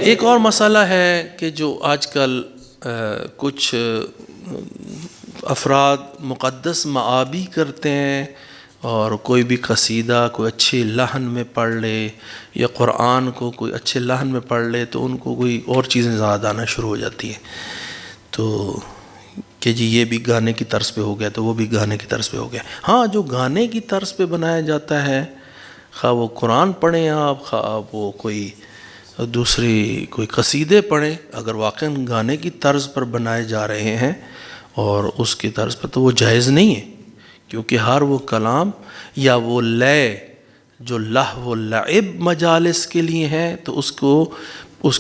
ایک اور مسئلہ ہے کہ جو آج کل کچھ افراد مقدس معابی کرتے ہیں، اور کوئی بھی قصیدہ کوئی اچھی لحن میں پڑھ لے یا قرآن کو کوئی اچھے لحن میں پڑھ لے تو ان کو کوئی اور چیزیں یاد آنا شروع ہو جاتی ہیں، تو کہ جی یہ بھی گانے کی طرز پہ ہو گیا تو وہ بھی گانے کی طرز پہ ہو گیا۔ ہاں، جو گانے کی طرز پہ بنایا جاتا ہے، خواہ وہ قرآن پڑھیں آپ، خواہ وہ کوئی دوسری کوئی قصیدے پڑھیں، اگر واقعاً گانے کی طرز پر بنائے جا رہے ہیں اور اس کی طرز پر، تو وہ جائز نہیں ہے، کیونکہ ہر وہ کلام یا وہ لے جو لہو و لعب مجالس کے لیے ہے تو اس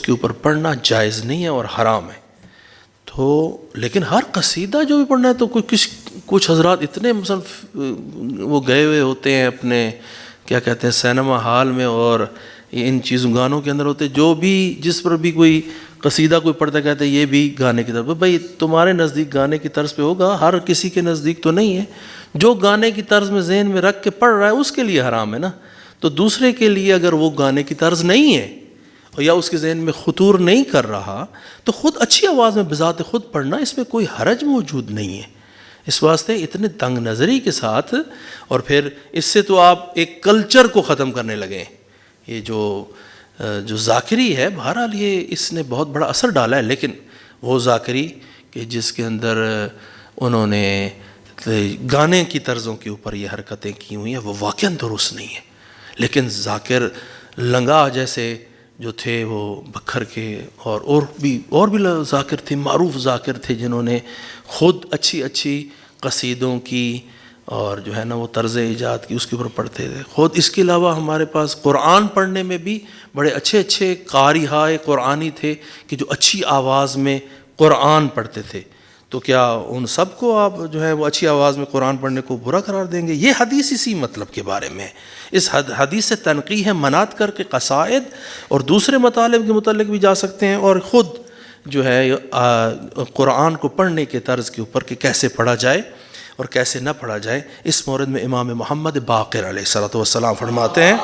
کے اوپر پڑھنا جائز نہیں ہے اور حرام ہے۔ تو لیکن ہر قصیدہ جو بھی پڑھنا ہے تو کچھ حضرات اتنے مثلا وہ گئے ہوئے ہوتے ہیں اپنے کیا کہتے ہیں سینما ہال میں، اور ان چیزوں گانوں کے اندر ہوتے، جو بھی جس پر بھی کوئی قصیدہ کوئی پڑھتا کہتے ہیں یہ بھی گانے کی طرف۔ بھائی تمہارے نزدیک گانے کی طرز پہ ہوگا، ہر کسی کے نزدیک تو نہیں ہے۔ جو گانے کی طرز میں ذہن میں رکھ کے پڑھ رہا ہے اس کے لیے حرام ہے نا، تو دوسرے کے لیے اگر وہ گانے کی طرز نہیں ہے یا اس کے ذہن میں خطور نہیں کر رہا تو خود اچھی آواز میں بذات خود پڑھنا، اس میں کوئی حرج موجود نہیں ہے۔ اس واسطے اتنے تنگ نظری کے ساتھ، اور پھر اس سے تو آپ ایک کلچر کو ختم کرنے لگے۔ یہ جو ذاکری ہے، بہرحال یہ اس نے بہت بڑا اثر ڈالا ہے، لیکن وہ ذاکری کہ جس کے اندر انہوں نے گانے کی طرزوں کے اوپر یہ حرکتیں کی ہوئی ہیں وہ واقعاً درست نہیں ہے۔ لیکن ذاکر لنگا جیسے جو تھے وہ بکھر کے اور بھی ذاکر تھے، معروف ذاکر تھے، جنہوں نے خود اچھی قصیدوں کی اور جو ہے نا وہ طرز ایجاد کی، اس کے اوپر پڑھتے تھے خود۔ اس کے علاوہ ہمارے پاس قرآن پڑھنے میں بھی بڑے اچھے قاریہائے قرآنی تھے کہ جو اچھی آواز میں قرآن پڑھتے تھے۔ تو کیا ان سب کو آپ جو ہے وہ اچھی آواز میں قرآن پڑھنے کو برا قرار دیں گے؟ یہ حدیث اسی مطلب کے بارے میں، اس حدیث سے تنقیح ہے منات کر کے قصائد اور دوسرے مطالب کے متعلق بھی جا سکتے ہیں، اور خود جو ہے قرآن کو پڑھنے کے طرز کے اوپر کہ کیسے پڑھا جائے اور کیسے نہ پڑھا جائے۔ اس مورد میں امام محمد باقر علیہ الصلوۃ والسلام فرماتے ہیں،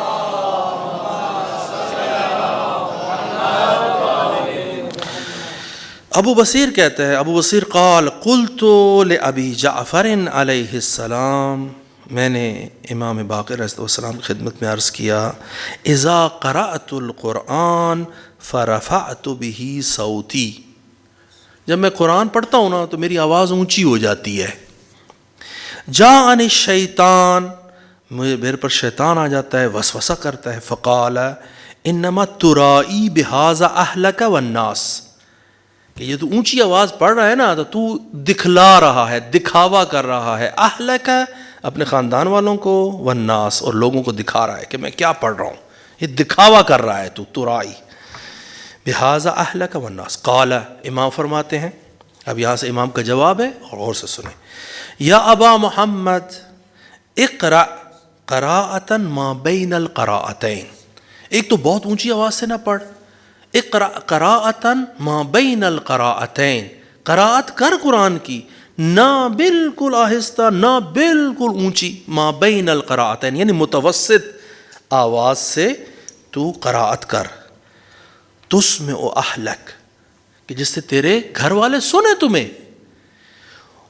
ابو بصیر کہتے ہیں، ابو بصیر قال قلت لأبی جعفر علیہ السلام، میں نے امام باقر علیہ السلام کی خدمت میں عرض کیا، اذا قرأت القرآن فرفعت به صوتی، جب میں قرآن پڑھتا ہوں نا تو میری آواز اونچی ہو جاتی ہے۔ جاءنی الشیطان، میرے پر شیطان آ جاتا ہے، وسوسہ کرتا ہے، فقال انما ترائی بہذا اہلک والناس، کہ یہ تو اونچی آواز پڑھ رہا ہے نا تو دکھلا رہا ہے، دکھاوا کر رہا ہے، اہلک اپنے خاندان والوں کو، والناس اور لوگوں کو دکھا رہا ہے کہ میں کیا پڑھ رہا ہوں، یہ دکھاوا کر رہا ہے تو ترائی بہذا اہلک والناس۔ قال، امام فرماتے ہیں، اب یہاں سے امام کا جواب ہے اور غور سے سنیں، یا ابا محمد اقرأ قراءة ما بین القراءتین، ایک تو بہت اونچی آواز سے نہ پڑھ، اقرأ قراءة ما بین القراءتین، قراءت کر قرآن کی، نہ بالکل آہستہ نہ بالکل اونچی، ما بین القراءتین یعنی متوسط آواز سے تو قراءت کر، تسمع اہلک کہ جس سے تیرے گھر والے سنے تمہیں،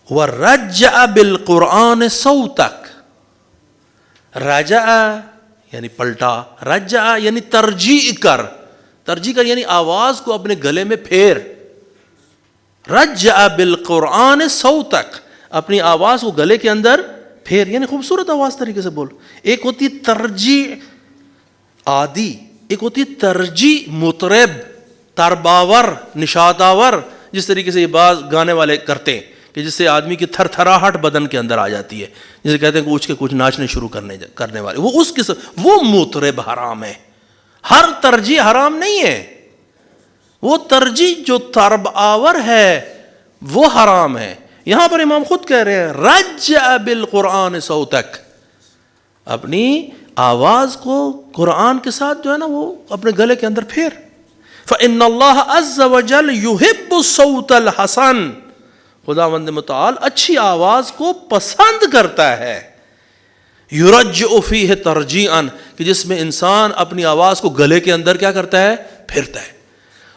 وَرَجَّعَ بِالْقُرْآنِ صَوْتَكَ، رجع یعنی پلٹا، رجع یعنی ترجیع کر یعنی آواز کو اپنے گلے میں پھیر، رجع بالقرآن صوتک، اپنی آواز کو گلے کے اندر پھیر، یعنی خوبصورت آواز طریقے سے بول۔ ایک ہوتی ہے ترجیع عادی، ایک ہوتی ہے ترجیع مطرب، ترباور، نشاطاور، جس طریقے سے یہ بعض گانے والے کرتے ہیں کہ جس سے آدمی کی تھر تھراہٹ بدن کے اندر آ جاتی ہے، جسے کہتے ہیں کہ اٹھ کے کچھ ناچنے شروع کرنے والے، وہ اس قسم، وہ مطرب حرام ہے۔ ہر ترجیح حرام نہیں ہے، وہ ترجیح جو طرب آور ہے وہ حرام ہے۔ یہاں پر امام خود کہہ رہے ہیں رجع بالقرآن صوتک، اپنی آواز کو قرآن کے ساتھ جو ہے نا وہ اپنے گلے کے اندر پھیر۔ فإن اللہ عز وجل یحب الصوت الحسن، خداوند متعال اچھی آواز کو پسند کرتا ہے، یرجع فیہ ترجیعا، کہ جس میں انسان اپنی آواز کو گلے کے اندر کیا کرتا ہے، پھرتا ہے۔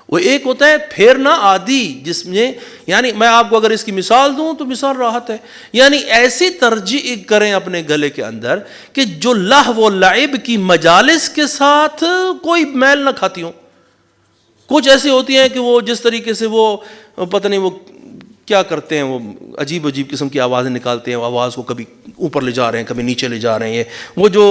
وہ ایک ہوتا ہے پھیرنا عادی، جس میں یعنی میں آپ کو اگر اس کی مثال دوں تو مثال راحت ہے، یعنی ایسی ترجیح کریں اپنے گلے کے اندر کہ جو لہو و لعب کی مجالس کے ساتھ کوئی میل نہ کھاتی ہوں. کچھ ایسی ہوتی ہیں کہ وہ جس طریقے سے وہ پتہ نہیں وہ کیا کرتے ہیں، وہ عجیب عجیب قسم کی آوازیں نکالتے ہیں، آواز کو کبھی اوپر لے جا رہے ہیں کبھی نیچے لے جا رہے ہیں. وہ جو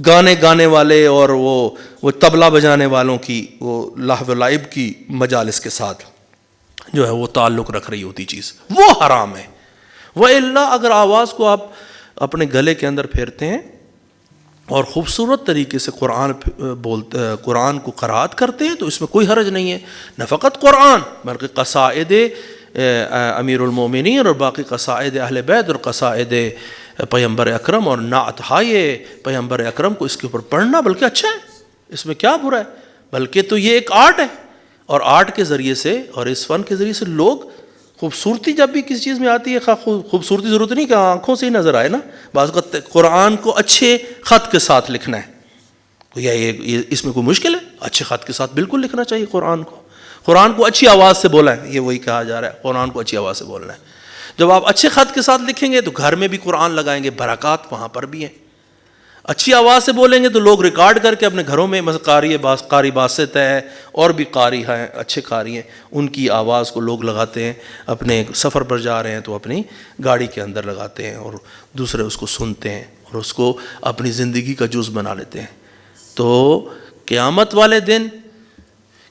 گانے والے اور وہ طبلہ بجانے والوں کی وہ لہو و لعب کی مجالس کے ساتھ جو ہے وہ تعلق رکھ رہی ہوتی چیز، وہ حرام ہے. وَإِلَّا اگر آواز کو آپ اپنے گلے کے اندر پھیرتے ہیں اور خوبصورت طریقے سے قرآن کو قرأت کرتے ہیں تو اس میں کوئی حرج نہیں ہے. نہ فقط قرآن بلکہ قصائد امیر المومنین اور باقی قصائد اہل بیت اور قصائد پیغمبر اکرم اور نعتہائے پیغمبر اکرم کو اس کے اوپر پڑھنا بلکہ اچھا ہے، اس میں کیا برا ہے، بلکہ تو یہ ایک آرٹ ہے. اور آرٹ کے ذریعے سے اور اس فن کے ذریعے سے لوگ خوبصورتی جب بھی کسی چیز میں آتی ہے، خوبصورتی ضرورت نہیں کہ آنکھوں سے ہی نظر آئے نا، بعض اوقات قرآن کو اچھے خط کے ساتھ لکھنا ہے، یا یہ اس میں کوئی مشکل ہے؟ اچھے خط کے ساتھ بالکل لکھنا چاہیے قرآن کو اچھی آواز سے بولا ہے، یہ وہی کہا جا رہا ہے قرآن کو اچھی آواز سے بولنا ہے. جب آپ اچھے خط کے ساتھ لکھیں گے تو گھر میں بھی قرآن لگائیں گے، برکات وہاں پر بھی ہیں. اچھی آواز سے بولیں گے تو لوگ ریکارڈ کر کے اپنے گھروں میں، مثلا قاری باسط ہے اور بھی قاری ہیں اچھے قاری ہیں، ان کی آواز کو لوگ لگاتے ہیں، اپنے سفر پر جا رہے ہیں تو اپنی گاڑی کے اندر لگاتے ہیں اور دوسرے اس کو سنتے ہیں اور اس کو اپنی زندگی کا جز بنا لیتے ہیں. تو قیامت والے دن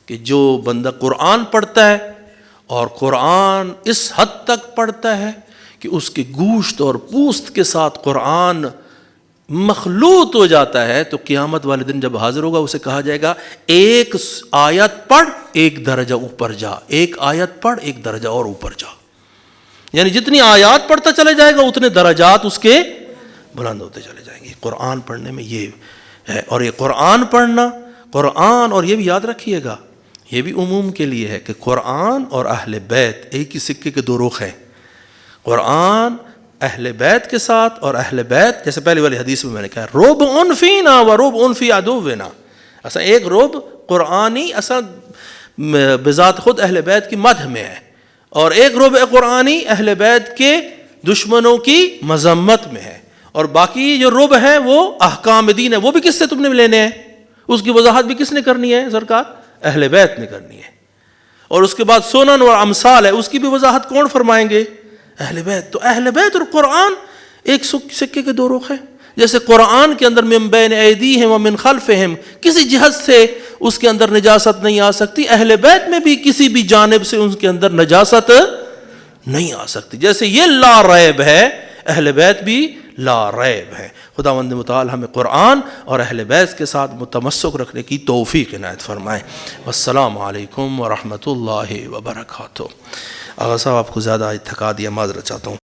کہ جو بندہ قرآن پڑھتا ہے اور قرآن اس حد تک پڑھتا ہے کہ اس کے گوشت اور پوست کے ساتھ قرآن مخلوط ہو جاتا ہے، تو قیامت والے دن جب حاضر ہوگا اسے کہا جائے گا ایک آیت پڑھ ایک درجہ اوپر جا، ایک آیت پڑھ ایک درجہ اور اوپر جا. یعنی جتنی آیات پڑھتا چلے جائے گا اتنے درجات اس کے بلند ہوتے چلے جائیں گے. قرآن پڑھنے میں یہ ہے. اور یہ قرآن پڑھنا، قرآن، اور یہ بھی یاد رکھیے گا یہ بھی عموم کے لیے ہے کہ قرآن اور اہل بیت ایک ہی سکے کے دو رخ ہیں. قرآن اہل بیت کے ساتھ، اور اہل بیت جیسے پہلی والی حدیث میں نے کہا ربع فینا و ربع فی عدونا، اصلا ایک ربع قرآنی اصلا بذات خود اہل بیت کی مدح میں ہے، اور ایک ربع قرآنی اہل بیت کے دشمنوں کی مذمت میں ہے. اور باقی جو ربع ہے وہ احکام دین ہے، وہ بھی کس سے تم نے لینے ہیں، اس کی وضاحت بھی کس نے کرنی ہے سرکار؟ اہل بیت نے کرنی ہے. اور اس کے بعد سنن اور امثال ہے، اس کی بھی وضاحت کون فرمائیں گے؟ اہل بیت. تو اہل بیت اور قرآن ایک سکے کے دو رخ ہیں. جیسے قرآن کے اندر من بین ایدیہم ومن خلفہم کسی جہت سے اس کے اندر نجاست نہیں آ سکتی، اہل بیت میں بھی کسی بھی جانب سے ان کے اندر نجاست نہیں آ سکتی. جیسے یہ لا ریب ہے، اہل بیت بھی لا ریب ہے. خداوند متعال ہمیں قرآن اور اہل بیت کے ساتھ متمسک رکھنے کی توفیق عنایت فرمائے. والسلام علیکم ورحمۃ اللہ وبرکاتہ. آغا صاحب آپ کو زیادہ تھکا دیا، معذرت چاہتا ہوں.